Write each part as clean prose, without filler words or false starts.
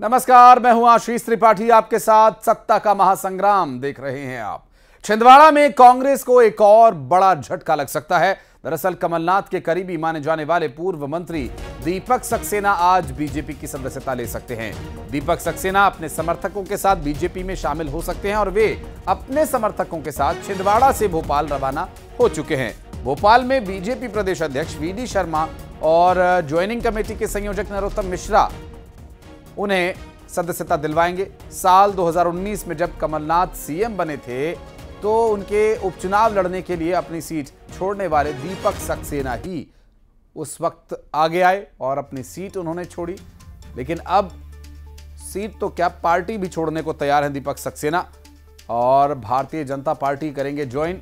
नमस्कार, मैं हूं आशीष त्रिपाठी, आपके साथ सत्ता का महासंग्राम देख रहे हैं आप। छिंदवाड़ा में कांग्रेस को एक और बड़ा झटका लग सकता है। दरअसल कमलनाथ के करीबी माने जाने वाले पूर्व मंत्री दीपक सक्सेना आज बीजेपी की सदस्यता ले सकते हैं। दीपक सक्सेना अपने समर्थकों के साथ बीजेपी में शामिल हो सकते हैं और वे अपने समर्थकों के साथ छिंदवाड़ा से भोपाल रवाना हो चुके हैं। भोपाल में बीजेपी प्रदेश अध्यक्ष वीडी शर्मा और ज्वाइनिंग कमेटी के संयोजक नरोत्तम मिश्रा उन्हें सदस्यता दिलवाएंगे। साल 2019 में जब कमलनाथ सीएम बने थे तो उनके उपचुनाव लड़ने के लिए अपनी सीट छोड़ने वाले दीपक सक्सेना ही उस वक्त आगे आए और अपनी सीट उन्होंने छोड़ी। लेकिन अब सीट तो क्या, पार्टी भी छोड़ने को तैयार हैं दीपक सक्सेना और भारतीय जनता पार्टी करेंगे ज्वाइन।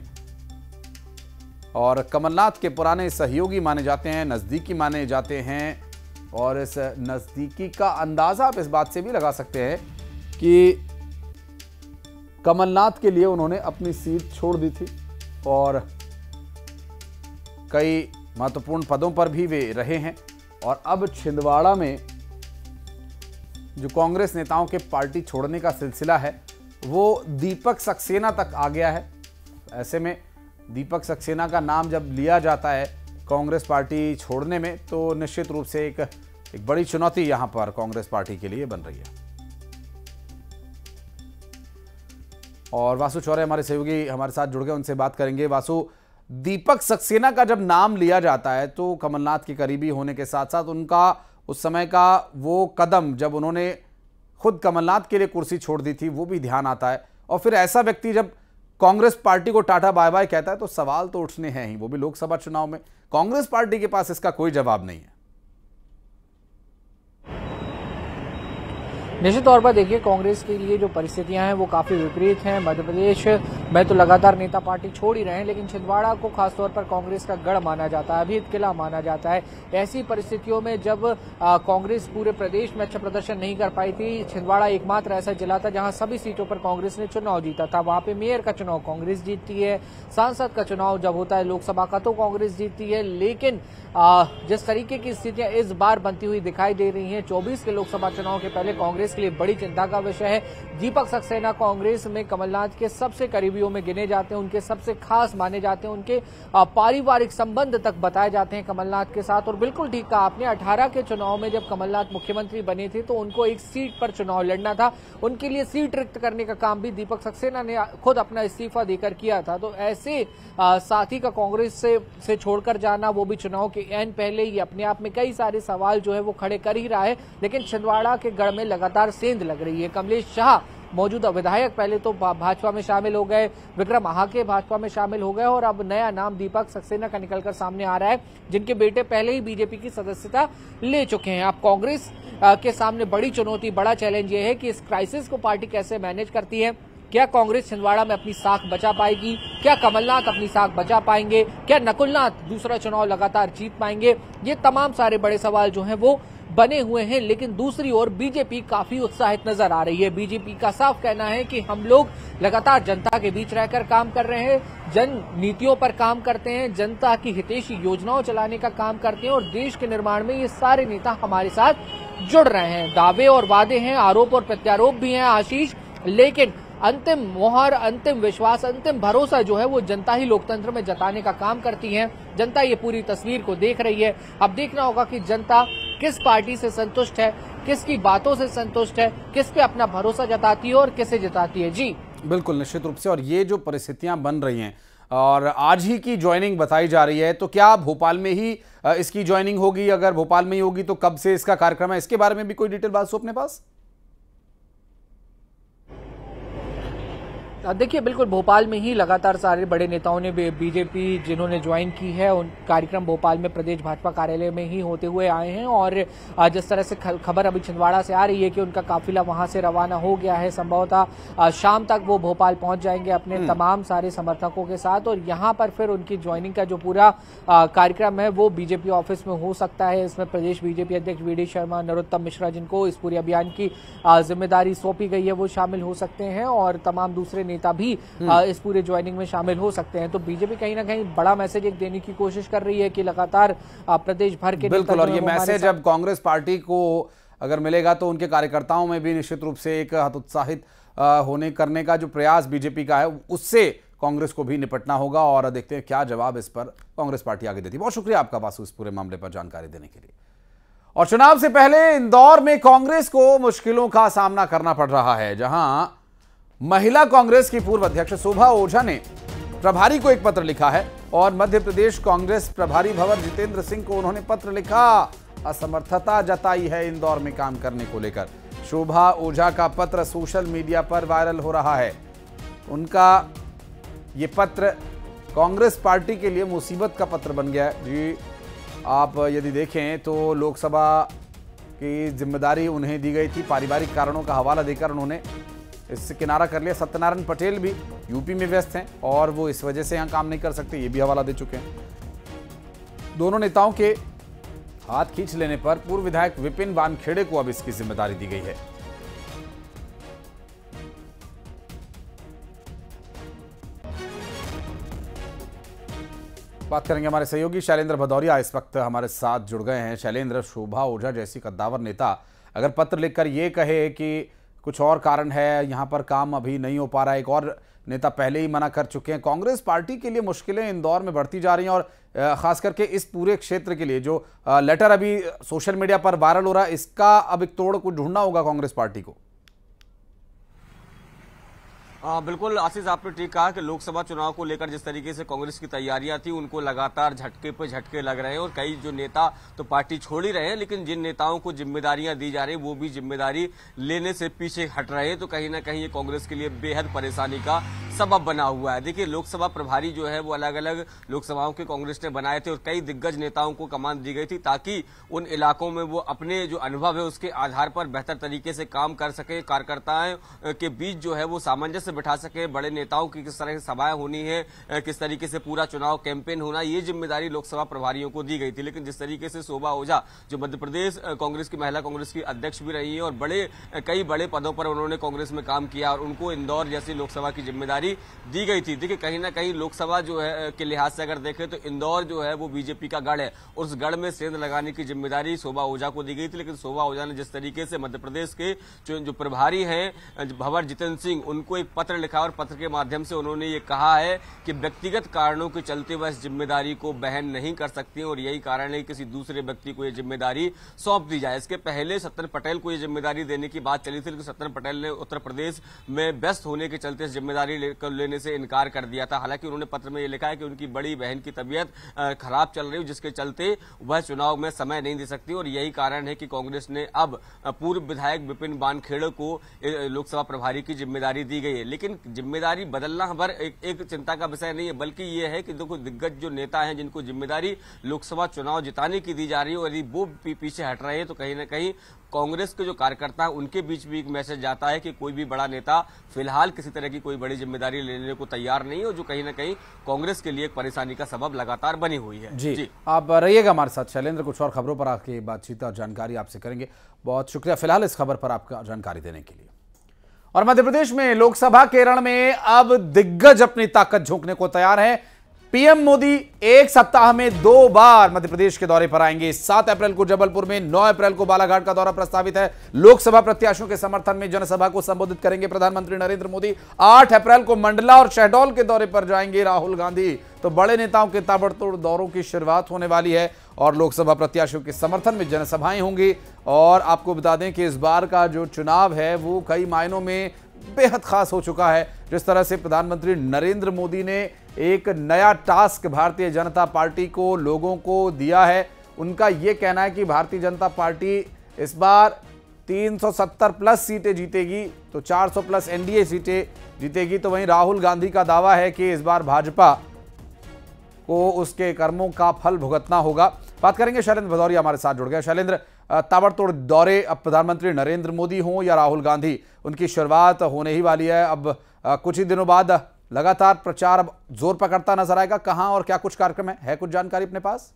और कमलनाथ के पुराने सहयोगी माने जाते हैं, नजदीकी माने जाते हैं और इस नजदीकी का अंदाजा आप इस बात से भी लगा सकते हैं कि कमलनाथ के लिए उन्होंने अपनी सीट छोड़ दी थी और कई महत्वपूर्ण पदों पर भी वे रहे हैं। और अब छिंदवाड़ा में जो कांग्रेस नेताओं के पार्टी छोड़ने का सिलसिला है वो दीपक सक्सेना तक आ गया है। ऐसे में दीपक सक्सेना का नाम जब लिया जाता है कांग्रेस पार्टी छोड़ने में तो निश्चित रूप से एक बड़ी चुनौती यहां पर कांग्रेस पार्टी के लिए बन रही है। और वासु चौरे हमारे सहयोगी हमारे साथ जुड़ गए, उनसे बात करेंगे। वासु, दीपक सक्सेना का जब नाम लिया जाता है तो कमलनाथ के करीबी होने के साथ साथ उनका उस समय का वो कदम जब उन्होंने खुद कमलनाथ के लिए कुर्सी छोड़ दी थी वो भी ध्यान आता है। और फिर ऐसा व्यक्ति जब कांग्रेस पार्टी को टाटा बाय बाय कहता है तो सवाल तो उठने हैं ही, वो भी लोकसभा चुनाव में। कांग्रेस पार्टी के पास इसका कोई जवाब नहीं है। निश्चित तौर पर देखिए, कांग्रेस के लिए जो परिस्थितियां हैं वो काफी विपरीत हैं। मध्य प्रदेश में तो लगातार नेता पार्टी छोड़ ही रहे हैं, लेकिन छिंदवाड़ा को खासतौर पर कांग्रेस का गढ़ माना जाता है, अभी किला माना जाता है। ऐसी परिस्थितियों में जब कांग्रेस पूरे प्रदेश में अच्छा प्रदर्शन नहीं कर पाई थी, छिंदवाड़ा एकमात्र ऐसा जिला था जहां सभी सीटों पर कांग्रेस ने चुनाव जीता था। वहां पे मेयर का चुनाव कांग्रेस जीतती है, सांसद का चुनाव जब होता है लोकसभा का तो कांग्रेस जीतती है। लेकिन जिस तरीके की स्थितियां इस बार बनती हुई दिखाई दे रही हैं, 24 के लोकसभा चुनाव के पहले कांग्रेस के लिए बड़ी चिंता का विषय है। दीपक सक्सेना कांग्रेस में कमलनाथ के सबसे करीबियों में गिने जाते हैं, उनके सबसे खास माने जाते हैं, उनके पारिवारिक संबंध तक बताए जाते हैं कमलनाथ के साथ। और बिल्कुल ठीक कहा आपने, 18 के चुनाव में जब कमलनाथ मुख्यमंत्री बने थे तो उनको एक सीट पर चुनाव लड़ना था, उनके लिए सीट रिक्त करने का काम भी दीपक सक्सेना ने खुद अपना इस्तीफा देकर किया था। तो ऐसे साथी का कांग्रेस से छोड़कर जाना, वो भी चुनाव के एन पहले, ये अपने आप में कई सारे सवाल जो है वो खड़े कर ही रहा है। लेकिन छिंदवाड़ा के गढ़ में लगातार सेंध लग रही है। कमलेश शाह मौजूदा विधायक पहले तो भाजपा में शामिल हो गए, विक्रम आहाके भाजपा में शामिल हो गए और अब नया नाम दीपक सक्सेना का निकलकर सामने आ रहा है, जिनके बेटे पहले ही बीजेपी की सदस्यता ले चुके हैं। अब कांग्रेस के सामने बड़ी चुनौती, बड़ा चैलेंज ये है कि इस क्राइसिस को पार्टी कैसे मैनेज करती है। क्या कांग्रेस छिंदवाड़ा में अपनी साख बचा पाएगी? क्या कमलनाथ अपनी साख बचा पाएंगे? क्या नकुलनाथ दूसरा चुनाव लगातार जीत पाएंगे? ये तमाम सारे बड़े सवाल जो हैं वो बने हुए हैं। लेकिन दूसरी ओर बीजेपी काफी उत्साहित नजर आ रही है। बीजेपी का साफ कहना है कि हम लोग लगातार जनता के बीच रहकर काम कर रहे हैं, जन नीतियों पर काम करते हैं, जनता की हितैषी योजनाओं चलाने का काम करते हैं और देश के निर्माण में ये सारे नेता हमारे साथ जुड़ रहे हैं। दावे और वादे हैं, आरोप और प्रत्यारोप भी हैं आशीष, लेकिन अंतिम मोहर, अंतिम विश्वास, अंतिम भरोसा जो है वो जनता ही लोकतंत्र में जताने का काम करती है। जनता ये पूरी तस्वीर को देख रही है। अब देखना होगा कि जनता किस पार्टी से संतुष्ट है, किसकी बातों से संतुष्ट है, किस पे अपना भरोसा जताती है और किसे जताती है। जी बिल्कुल, निश्चित रूप से। और ये जो परिस्थितियां बन रही हैं और आज ही की ज्वाइनिंग बताई जा रही है, तो क्या भोपाल में ही इसकी ज्वाइनिंग होगी? अगर भोपाल में ही होगी तो कब से इसका कार्यक्रम है? इसके बारे में भी कोई डिटेल बात अपने पास? देखिए, बिल्कुल भोपाल में ही लगातार सारे बड़े नेताओं ने बीजेपी जिन्होंने ज्वाइन की है, उन कार्यक्रम भोपाल में प्रदेश भाजपा कार्यालय में ही होते हुए आए हैं। और जिस तरह से खबर अभी छिंदवाड़ा से आ रही है कि उनका काफिला वहां से रवाना हो गया है, संभवतः शाम तक वो भोपाल पहुंच जाएंगे अपने तमाम सारे समर्थकों के साथ। और यहाँ पर फिर उनकी ज्वाइनिंग का जो पूरा कार्यक्रम है वो बीजेपी ऑफिस में हो सकता है। इसमें प्रदेश बीजेपी अध्यक्ष वीडी शर्मा, नरोत्तम मिश्रा, जिनको इस पूरे अभियान की जिम्मेदारी सौंपी गई है, वो शामिल हो सकते हैं और तमाम दूसरे नेता भी इस पूरे ज्वाइनिंग में शामिल हो सकते हैं। तो बीजेपी कहीं ना कहीं बड़ा मैसेज एक देने की कोशिश कर रही है कि लगातार प्रदेश भर के बिल्कुल, और ये मैसेज अब कांग्रेस पार्टी को अगर मिलेगा तो उनके कार्यकर्ताओं में भी निश्चित रूप से एक हतोत्साहित होने करने का जो प्रयास बीजेपी का है उससे कांग्रेस को भी निपटना होगा। और देखते हैं क्या जवाब इस पर कांग्रेस पार्टी आगे देती है। बहुत शुक्रिया आपका बासु इस पूरे मामले पर जानकारी देने के लिए। और चुनाव से पहले इंदौर में कांग्रेस को मुश्किलों का सामना करना पड़ रहा है, जहां महिला कांग्रेस की पूर्व अध्यक्ष शोभा ओझा ने प्रभारी को एक पत्र लिखा है और मध्य प्रदेश कांग्रेस प्रभारी भंवर जितेंद्र सिंह को उन्होंने पत्र लिखा, असमर्थता जताई है इंदौर में काम करने को लेकर। शोभा ओझा का पत्र सोशल मीडिया पर वायरल हो रहा है। उनका ये पत्र कांग्रेस पार्टी के लिए मुसीबत का पत्र बन गया है। जी, आप यदि देखें तो लोकसभा की जिम्मेदारी उन्हें दी गई थी, पारिवारिक कारणों का हवाला देकर उन्होंने इससे किनारा कर लिया। सत्यनारायण पटेल भी यूपी में व्यस्त हैं और वो इस वजह से यहाँ काम नहीं कर सकते, ये भी हवाला दे चुके हैं। दोनों नेताओं के हाथ खींच लेने पर पूर्व विधायक विपिन वानखेड़े को अब इसकी जिम्मेदारी दी गई है। बात करेंगे हमारे सहयोगी शैलेंद्र भदौरिया इस वक्त हमारे साथ जुड़ गए हैं। शैलेंद्र, शोभा ओझा जैसी कद्दावर नेता अगर पत्र लिखकर ये कहे कि कुछ और कारण है, यहाँ पर काम अभी नहीं हो पा रहा है, एक और नेता पहले ही मना कर चुके हैं, कांग्रेस पार्टी के लिए मुश्किलें इंदौर में बढ़ती जा रही हैं और खास करके इस पूरे क्षेत्र के लिए जो लेटर अभी सोशल मीडिया पर वायरल हो रहा है, इसका अब एक तोड़ को ढूंढना होगा कांग्रेस पार्टी को। बिल्कुल आशीष, आपने ठीक कहा कि लोकसभा चुनाव को लेकर जिस तरीके से कांग्रेस की तैयारियां थी उनको लगातार झटके पे झटके लग रहे हैं और कई जो नेता तो पार्टी छोड़ ही रहे हैं, लेकिन जिन नेताओं को जिम्मेदारियां दी जा रही वो भी जिम्मेदारी लेने से पीछे हट रहे हैं। तो कहीं ना कहीं ये कांग्रेस के लिए बेहद परेशानी का सबब बना हुआ है। देखिए, लोकसभा प्रभारी जो है वो अलग अलग लोकसभाओं के कांग्रेस ने बनाए थे और कई दिग्गज नेताओं को कमान दी गई थी ताकि उन इलाकों में वो अपने जो अनुभव है उसके आधार पर बेहतर तरीके से काम कर सके, कार्यकर्ताओं के बीच जो है वो सामंजस्य बिठा सके, बड़े नेताओं की किस तरह की सभाएं होनी है, किस तरीके से पूरा चुनाव कैंपेन होना, ये जिम्मेदारी लोकसभा प्रभारियों को दी गई थी। लेकिन जिस तरीके से शोभा ओझा जो मध्य प्रदेश कांग्रेस की महिला कांग्रेस की अध्यक्ष भी रही है और कई बड़े पदों पर उन्होंने कांग्रेस में काम किया और उनको इंदौर जैसी लोकसभा की जिम्मेदारी दी गई थी। देखिए, कहीं ना कहीं लोकसभा जो है के लिहाज से अगर देखें तो इंदौर जो है वो बीजेपी का गढ़ है, उस गढ़ में सेंध लगाने की जिम्मेदारी शोभा ओझा को दी गई थी। लेकिन शोभा ओझा ने जिस तरीके से मध्य प्रदेश के जो प्रभारी हैं भंवर जितेंद्र सिंह, उनको एक पत्र लिखा और पत्र के माध्यम से उन्होंने ये कहा है कि व्यक्तिगत कारणों के चलते वह इस जिम्मेदारी को वहन नहीं कर सकती और यही कारण है कि किसी दूसरे व्यक्ति को यह जिम्मेदारी सौंप दी जाए। इसके पहले सत्यनारायण पटेल को यह जिम्मेदारी देने की बात चली थी, लेकिन सत्यनारायण पटेल ने उत्तर प्रदेश में व्यस्त होने के चलते इस जिम्मेदारी लेने से इनकार कर दिया था। हालांकि उन्होंने पत्र में यह लिखा है कि उनकी बड़ी बहन की तबीयत खराब चल रही है, जिसके चलते वह चुनाव में समय नहीं दे सकती और यही कारण है कि कांग्रेस ने अब पूर्व विधायक विपिन वानखेड़े को लोकसभा प्रभारी की जिम्मेदारी दी गई है। लेकिन जिम्मेदारी बदलना भर एक चिंता का विषय नहीं है, बल्कि ये है कि देखो दिग्गज जो नेता हैं जिनको जिम्मेदारी लोकसभा चुनाव जिताने की दी जा रही है और यदि वो पीछे हट रहे हैं तो कहीं ना कहीं कांग्रेस के जो कार्यकर्ता हैं उनके बीच भी एक मैसेज जाता है कि कोई भी बड़ा नेता फिलहाल किसी तरह की कोई बड़ी जिम्मेदारी लेने को तैयार नहीं है और जो कहीं ना कहीं कांग्रेस के लिए एक परेशानी का सबब लगातार बनी हुई है। जी, आप रहिएगा हमारे साथ शैलेंद्र, कुछ और खबरों पर आके बातचीत और जानकारी आपसे करेंगे। बहुत शुक्रिया फिलहाल इस खबर पर आपका जानकारी देने के लिए। और मध्य प्रदेश में लोकसभा के रण में अब दिग्गज अपनी ताकत झोंकने को तैयार है। पीएम मोदी एक सप्ताह में 2 बार मध्य प्रदेश के दौरे पर आएंगे। 7 अप्रैल को जबलपुर में, 9 अप्रैल को बालाघाट का दौरा प्रस्तावित है। लोकसभा प्रत्याशियों के समर्थन में जनसभा को संबोधित करेंगे प्रधानमंत्री नरेंद्र मोदी। 8 अप्रैल को मंडला और शहडोल के दौरे पर जाएंगे राहुल गांधी। तो बड़े नेताओं के ताबड़तोड़ दौरों की शुरुआत होने वाली है और लोकसभा प्रत्याशियों के समर्थन में जनसभाएं होंगी। और आपको बता दें कि इस बार का जो चुनाव है वो कई मायनों में बेहद खास हो चुका है। जिस तरह से प्रधानमंत्री नरेंद्र मोदी ने एक नया टास्क भारतीय जनता पार्टी को लोगों को दिया है, उनका यह कहना है कि भारतीय जनता पार्टी इस बार 370 प्लस सीटें जीतेगी, तो 400 प्लस एनडीए सीटें जीतेगी। तो वहीं राहुल गांधी का दावा है कि इस बार भाजपा को उसके कर्मों का फल भुगतना होगा। बात करेंगे, शैलेंद्र भदौरिया हमारे साथ जुड़ गए। शैलेंद्र, ताबड़तोड़ दौरे अब प्रधानमंत्री नरेंद्र मोदी हों या राहुल गांधी, उनकी शुरुआत होने ही वाली है। अब कुछ ही दिनों बाद लगातार प्रचार अब जोर पकड़ता नजर आएगा। कहां और क्या कुछ कार्यक्रम है कुछ जानकारी अपने पास?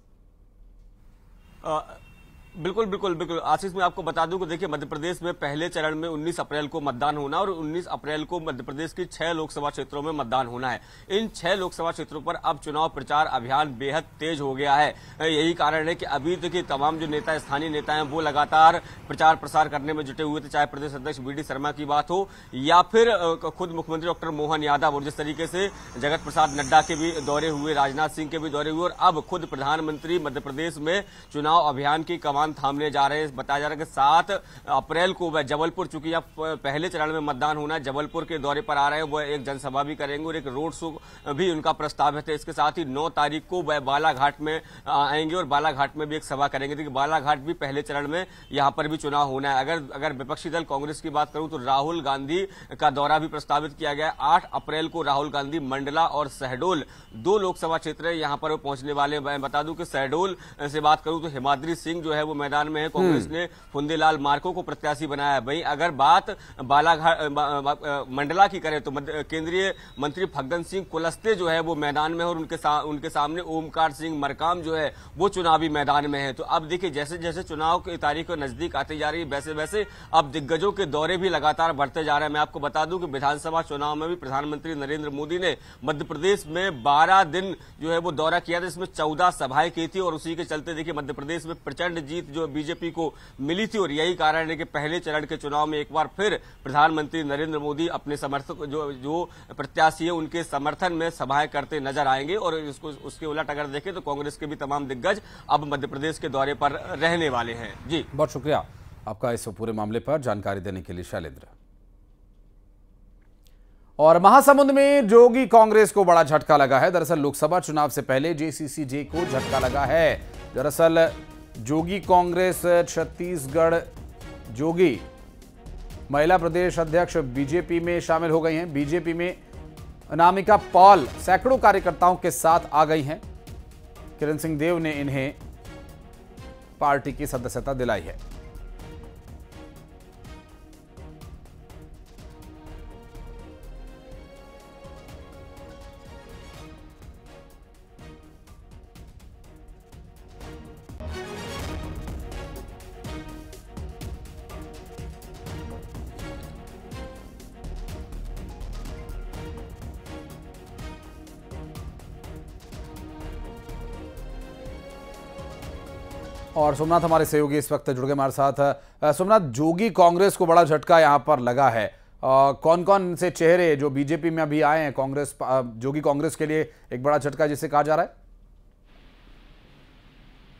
बिल्कुल बिल्कुल बिल्कुल आशीष, मैं आपको बता दूं कि देखिए मध्य प्रदेश में पहले चरण में 19 अप्रैल को मतदान होना और 19 अप्रैल को मध्य प्रदेश की 6 लोकसभा क्षेत्रों में मतदान होना है। इन 6 लोकसभा क्षेत्रों पर अब चुनाव प्रचार अभियान बेहद तेज हो गया है। यही कारण है कि अभी देखिए तमाम जो नेता, स्थानीय नेता हैं, वो लगातार प्रचार प्रसार करने में जुटे हुए थे, चाहे प्रदेश अध्यक्ष बीडी शर्मा की बात हो या फिर खुद मुख्यमंत्री डॉक्टर मोहन यादव, और जिस तरीके से जगत प्रसाद नड्डा के भी दौरे हुए, राजनाथ सिंह के भी दौरे हुए, और अब खुद प्रधानमंत्री मध्य प्रदेश में चुनाव अभियान की कमान थामने जा रहे हैं। बताया जा रहा है कि 7 अप्रैल को वह जबलपुर, चूंकि अब पहले चरण में मतदान होना है, जबलपुर के दौरे पर आ रहे हैं। वह एक जनसभा भी करेंगे और एक रोड शो भी उनका प्रस्तावित है। इसके साथ ही 9 तारीख को वह बालाघाट में आएंगे और बालाघाट में भी एक सभा करेंगे। देखिए बालाघाट भी पहले चरण में यहां पर भी चुनाव होना है। अगर विपक्षी दल कांग्रेस की बात करूं तो राहुल गांधी का दौरा भी प्रस्तावित किया गया है। 8 अप्रैल को राहुल गांधी मंडला और शहडोल, 2 लोकसभा क्षेत्र है, यहां पर वो पहुंचने वाले हैं। मैं बता दूं कि शहडोल से बात करूं तो हिमाद्री सिंह जो है वो मैदान में है। कांग्रेस ने फुंदेलाल मार्को को प्रत्याशी बनाया है। वहीं अगर बात बालाघाट मंडला की करें तो केंद्रीय मंत्री फग्गन सिंह कुलस्ते जो है वो मैदान में है और उनके सामने ओमकार सिंह मरकाम जो है वो चुनावी मैदान में है। तो अब देखिए जैसे जैसे चुनाव की तारीख नजदीक आती जा रही है, वैसे वैसे अब दिग्गजों के दौरे भी लगातार बढ़ते जा रहे हैं। मैं आपको बता दूं कि विधानसभा चुनाव में भी प्रधानमंत्री नरेंद्र मोदी ने मध्य प्रदेश में 12 दिन जो है वो दौरा किया था, इसमें 14 सभाएं की थी और उसी के चलते देखिए मध्य प्रदेश में प्रचंड जीत जो बीजेपी को मिली थी। और यही कारण है कि पहले चरण के चुनाव में एक बार फिर प्रधानमंत्री नरेंद्र मोदी अपने समर्थक जो प्रत्याशी है उनके समर्थन में सभाएं करते नजर आएंगे। और उसके उलट अगर देखें तो कांग्रेस के भी तमाम दिग्गज अब मध्य प्रदेश के दौरे पर रहने वाले हैं। जी बहुत शुक्रिया आपका इस पूरे मामले पर जानकारी देने के लिए शैलेंद्र। और महासमुंद में जोगी कांग्रेस को बड़ा झटका लगा है। दरअसल लोकसभा चुनाव से पहले जेसीसी-जे को झटका लगा है। दरअसल जोगी कांग्रेस छत्तीसगढ़ जोगी महिला प्रदेश अध्यक्ष बीजेपी में शामिल हो गई हैं। बीजेपी में अनामिका पॉल सैकड़ों कार्यकर्ताओं के साथ आ गई हैं। किरण सिंह देव ने इन्हें पार्टी की सदस्यता दिलाई है। और सोमनाथ हमारे सहयोगी इस वक्त जुड़ गए हमारे साथ। सोमनाथ, जोगी कांग्रेस को बड़ा झटका यहां पर लगा है। कौन कौन से चेहरे जो बीजेपी में अभी आए हैं कांग्रेस, जोगी कांग्रेस के लिए एक बड़ा झटका जिसे कहा जा रहा है?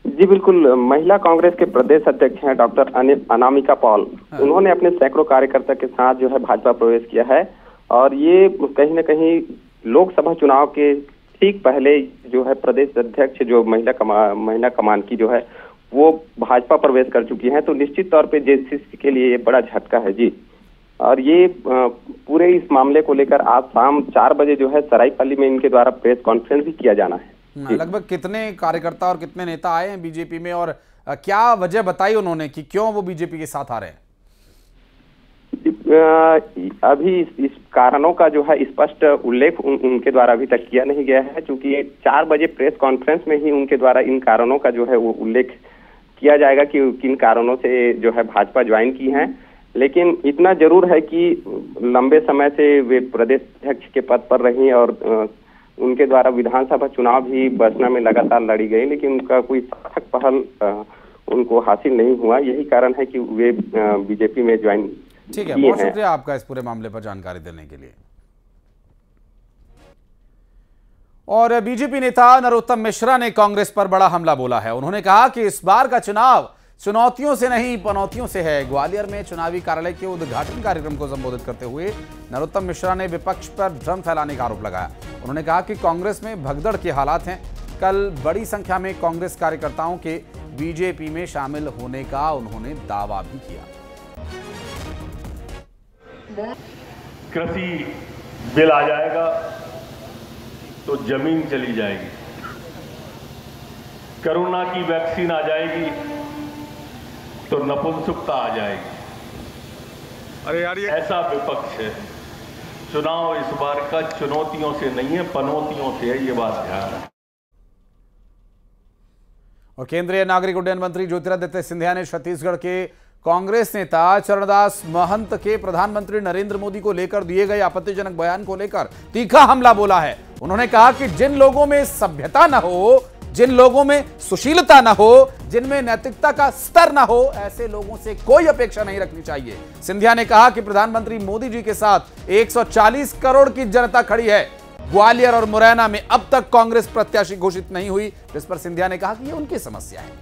जी बिल्कुल, महिला कांग्रेस के प्रदेश अध्यक्ष हैं डॉक्टर अनामिका पॉल। उन्होंने अपने सैकड़ों कार्यकर्ता के साथ जो है भाजपा प्रवेश किया है और ये कहीं न कहीं लोकसभा चुनाव के ठीक पहले जो है प्रदेश अध्यक्ष जो महिला कमान की जो है वो भाजपा प्रवेश कर चुकी हैं। तो निश्चित तौर पे जेसीसी के लिए ये बड़ा झटका है जी। और ये पूरे इस मामले को लेकर आज शाम 4 बजे जो है सरायपाली में इनके द्वारा प्रेस कॉन्फ्रेंस भी किया जाना है। लगभग कितने कार्यकर्ता और कितने नेता आए हैं बीजेपी में और क्या वजह बताई उन्होंने कि क्यों वो बीजेपी के साथ आ रहे हैं? अभी इस कारणों का जो है स्पष्ट उल्लेख उनके द्वारा अभी तक किया नहीं गया है, क्योंकि 4 बजे प्रेस कॉन्फ्रेंस में ही उनके द्वारा इन कारणों का जो है वो उल्लेख किया जाएगा कि किन कारणों से जो है भाजपा ज्वाइन की हैं। लेकिन इतना जरूर है कि लंबे समय से वे प्रदेश अध्यक्ष के पद पर रही और उनके द्वारा विधानसभा चुनाव भी बसना में लगातार लड़ी गई, लेकिन उनका कोई सार्थक पहल उनको हासिल नहीं हुआ। यही कारण है कि वे बीजेपी में ज्वाइन। ठीक है, बहुत शुक्रिया आपका इस पूरे मामले पर जानकारी देने के लिए। और बीजेपी नेता नरोत्तम मिश्रा ने कांग्रेस पर बड़ा हमला बोला है। उन्होंने कहा कि इस बार का चुनाव चुनौतियों से नहीं पनौतियों से है। ग्वालियर में चुनावी कार्यालय के उद्घाटन कार्यक्रम को संबोधित करते हुए नरोत्तम मिश्रा ने विपक्ष पर भ्रम फैलाने का आरोप लगाया। उन्होंने कहा कि कांग्रेस में भगदड़ के हालात हैं। कल बड़ी संख्या में कांग्रेस कार्यकर्ताओं के बीजेपी में शामिल होने का उन्होंने दावा भी किया। कृषि बिल आ जाएगा तो जमीन चली जाएगी, कोरोना की वैक्सीन आ जाएगी तो नपुंसकता आ जाएगी। अरे यार ये ऐसा विपक्ष है। चुनाव इस बार का चुनौतियों से नहीं है, पनौतियों से है, ये बात ध्यान है। और केंद्रीय नागरिक उड्डयन मंत्री ज्योतिरादित्य सिंधिया ने छत्तीसगढ़ के कांग्रेस नेता चरणदास महंत के प्रधानमंत्री नरेंद्र मोदी को लेकर दिए गए आपत्तिजनक बयान को लेकर तीखा हमला बोला है। उन्होंने कहा कि जिन लोगों में सभ्यता न हो, जिन लोगों में सुशीलता न हो, जिनमें नैतिकता का स्तर न हो, ऐसे लोगों से कोई अपेक्षा नहीं रखनी चाहिए। सिंधिया ने कहा कि प्रधानमंत्री मोदी जी के साथ 140 करोड़ की जनता खड़ी है। ग्वालियर और मुरैना में अब तक कांग्रेस प्रत्याशी घोषित नहीं हुई, जिस पर सिंधिया ने कहा कि यह उनकी समस्या है।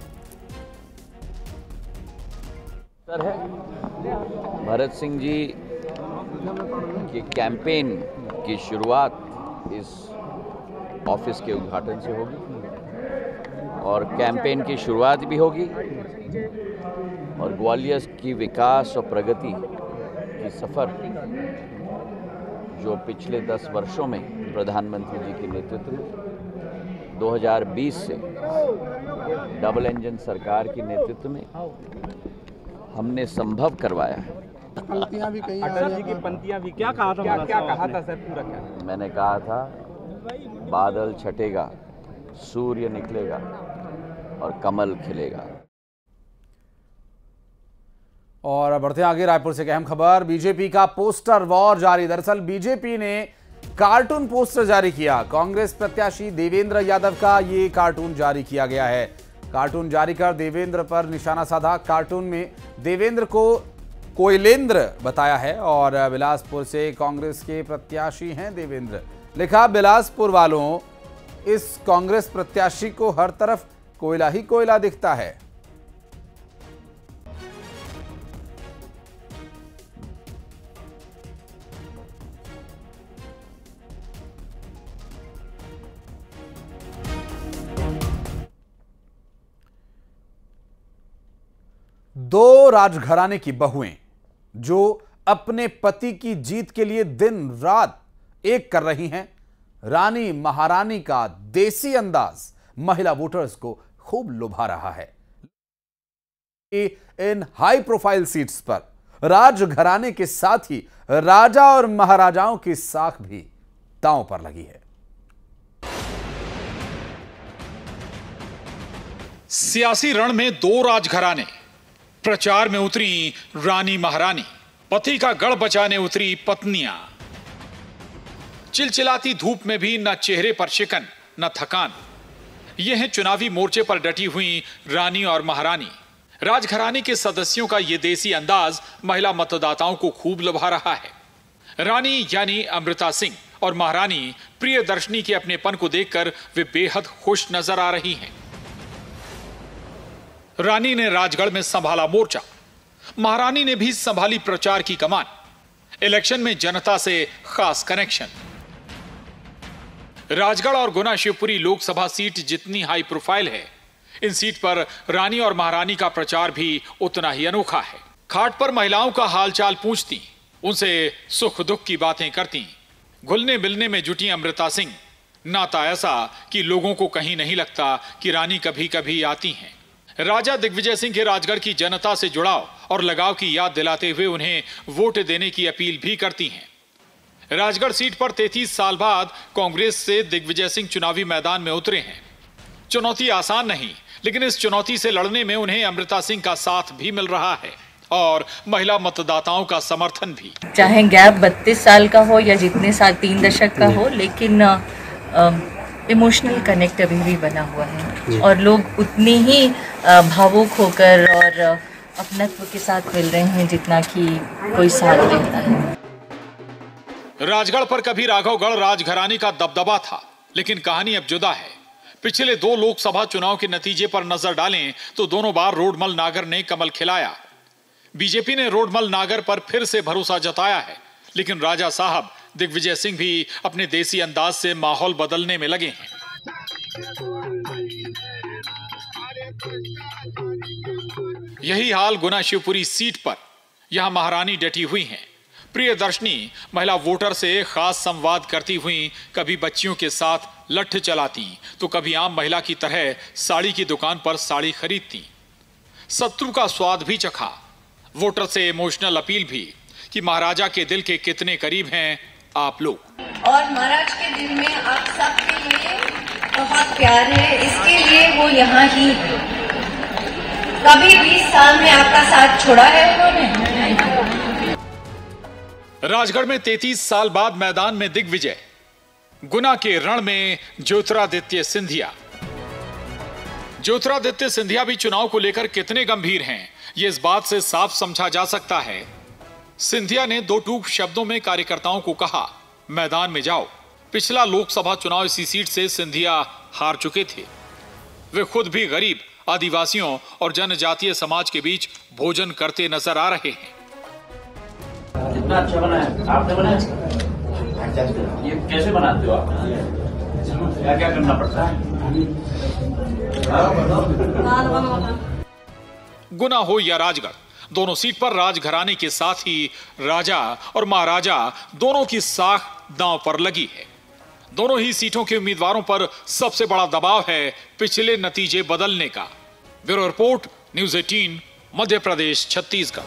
भरत सिंह जी की कैंपेन की शुरुआत इस ऑफिस के उद्घाटन से होगी और कैंपेन की शुरुआत भी होगी और ग्वालियर की विकास और प्रगति की सफर जो पिछले 10 वर्षों में प्रधानमंत्री जी के नेतृत्व में 2020 से डबल इंजन सरकार के नेतृत्व में हमने संभव करवाया है। पंक्तियां भी कही, अटल जी की पंक्तियां भी, क्या कहा था, क्या कहा था सर, पूरा क्या? मैंने कहा था बादल छटेगा, सूर्य निकलेगा और कमल खिलेगा। और बढ़ते आगे, रायपुर से एक अहम खबर, बीजेपी का पोस्टर वॉर जारी। दरअसल बीजेपी ने कार्टून पोस्टर जारी किया। कांग्रेस प्रत्याशी देवेंद्र यादव का ये कार्टून जारी किया गया है। कार्टून जारी कर देवेंद्र पर निशाना साधा। कार्टून में देवेंद्र को कोयलेंद्र बताया है और बिलासपुर से कांग्रेस के प्रत्याशी हैं देवेंद्र। लिखा, बिलासपुर वालों, इस कांग्रेस प्रत्याशी को हर तरफ कोयला ही कोयला दिखता है। दो राजघराने की बहुएं जो अपने पति की जीत के लिए दिन रात एक कर रही हैं। रानी महारानी का देसी अंदाज महिला वोटर्स को खूब लुभा रहा है। इन हाई प्रोफाइल सीट्स पर राजघराने के साथ ही राजा और महाराजाओं की साख भी दांव पर लगी है। सियासी रण में दो राजघराने, प्रचार में उतरी रानी महारानी, पति का गढ़ बचाने उतरी पत्नियां। चिलचिलाती धूप में भी न चेहरे पर शिकन न थकान। ये हैं चुनावी मोर्चे पर डटी हुई रानी और महारानी। राजघराने के सदस्यों का ये देसी अंदाज महिला मतदाताओं को खूब लुभा रहा है। रानी यानी अमृता सिंह और महारानी प्रियदर्शनी के अपनेपन को देखकर वे बेहद खुश नजर आ रही हैं। रानी ने राजगढ़ में संभाला मोर्चा, महारानी ने भी संभाली प्रचार की कमान। इलेक्शन में जनता से खास कनेक्शन। राजगढ़ और गुना शिवपुरी लोकसभा सीट जितनी हाई प्रोफाइल है, इन सीट पर रानी और महारानी का प्रचार भी उतना ही अनोखा है। खाट पर महिलाओं का हालचाल पूछती, उनसे सुख दुख की बातें करती। घुलने मिलने में जुटी अमृता सिंह। नाता ऐसा कि लोगों को कहीं नहीं लगता कि रानी कभी कभी आती हैं। राजा दिग्विजय सिंह के राजगढ़ की जनता से जुड़ाव और लगाव की याद दिलाते हुए उन्हें वोट देने की अपील भी करती हैं। राजगढ़ सीट पर 33 साल बाद कांग्रेस से दिग्विजय सिंह चुनावी मैदान में उतरे हैं। चुनौती आसान नहीं, लेकिन इस चुनौती से लड़ने में उन्हें अमृता सिंह का साथ भी मिल रहा है और महिला मतदाताओं का समर्थन भी। चाहे गैप 32 साल का हो या जितने साल 3 दशक का हो, लेकिन इमोशनल कनेक्ट अभी भी बना हुआ है और लोग उतनी ही भावुक होकर और अपनत्व के साथ मिल रहे हैं जितना कि कोई साथ देता है। राजगढ़ पर कभी राघवगढ़ राजघराने का दबदबा था, लेकिन कहानी अब जुदा है। पिछले 2 लोकसभा चुनाव के नतीजे पर नजर डालें तो दोनों बार रोडमल नागर ने कमल खिलाया। बीजेपी ने रोडमल नागर पर फिर से भरोसा जताया है, लेकिन राजा साहब दिग्विजय सिंह भी अपने देसी अंदाज से माहौल बदलने में लगे हैं। यही हाल गुना शिवपुरी सीट पर। यहां महारानी डटी हुई हैं। प्रियदर्शनी महिला वोटर से खास संवाद करती हुई कभी बच्चियों के साथ लठ चलाती तो कभी आम महिला की तरह साड़ी की दुकान पर साड़ी खरीदती। शत्रु का स्वाद भी चखा, वोटर से इमोशनल अपील भी कि महाराजा के दिल के कितने करीब हैं आप लोग। और महाराज के दिल में आप सबके लिए बहुत प्यार है, इसके लिए वो यहाँ ही है। कभी 20 साल में आपका साथ छोड़ा है उन्होंने? राजगढ़ में 33 साल बाद मैदान में दिग्विजय। गुना के रण में ज्योतिरादित्य सिंधिया। ज्योतिरादित्य सिंधिया भी चुनाव को लेकर कितने गंभीर हैं, ये इस बात से साफ समझा जा सकता है। सिंधिया ने दो टूक शब्दों में कार्यकर्ताओं को कहा, मैदान में जाओ। पिछला लोकसभा चुनाव इसी सीट से सिंधिया हार चुके थे। वे खुद भी गरीब, आदिवासियों और जनजातीय समाज के बीच भोजन करते नजर आ रहे हैं। कितना अच्छा बना है, आपने बनाया? ये कैसे बनाते हो आप? क्या क्या करना पड़ता है? गुना हो या राजगढ़, दोनों सीट पर राजघराने के साथ ही राजा और महाराजा दोनों की साख दांव पर लगी है। दोनों ही सीटों के उम्मीदवारों पर सबसे बड़ा दबाव है पिछले नतीजे बदलने का। Bureau report, news 18, Madhya Pradesh, Chhattisgarh.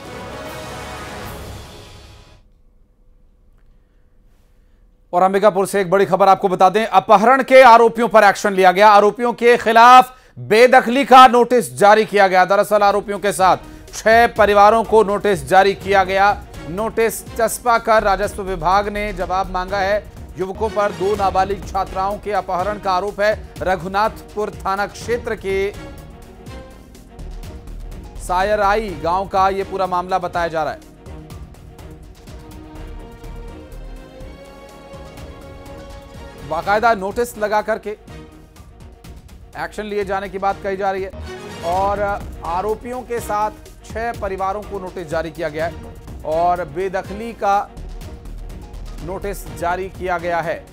और अंबिकापुर से एक बड़ी खबर आपको बता दें, अपहरण के आरोपियों पर एक्शन लिया गया। आरोपियों के खिलाफ बेदखली का नोटिस जारी किया गया। दरअसल आरोपियों के साथ 6 परिवारों को नोटिस जारी किया गया। नोटिस चस्पा कर राजस्व विभाग ने जवाब मांगा है। युवकों पर 2 नाबालिग छात्राओं के अपहरण का आरोप है। रघुनाथपुर थाना क्षेत्र के सायराई गांव का यह पूरा मामला बताया जा रहा है। बाकायदा नोटिस लगा करके एक्शन लिए जाने की बात कही जा रही है और आरोपियों के साथ 6 परिवारों को नोटिस जारी किया गया है और बेदखली का नोटिस जारी किया गया है।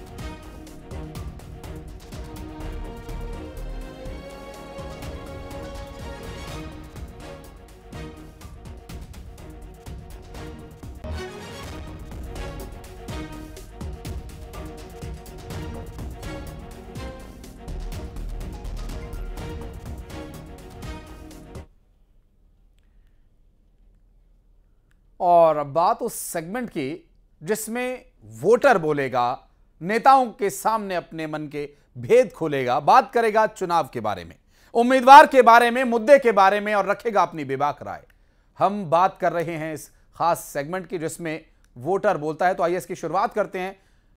और अब बात उस सेगमेंट की जिसमें वोटर बोलेगा, नेताओं के सामने अपने मन के भेद खोलेगा, बात करेगा चुनाव के बारे में, उम्मीदवार के बारे में, मुद्दे के बारे में और रखेगा अपनी बेबाक राय। हम बात कर रहे हैं इस खास सेगमेंट की जिसमें वोटर बोलता है। तो आइए इसकी शुरुआत करते हैं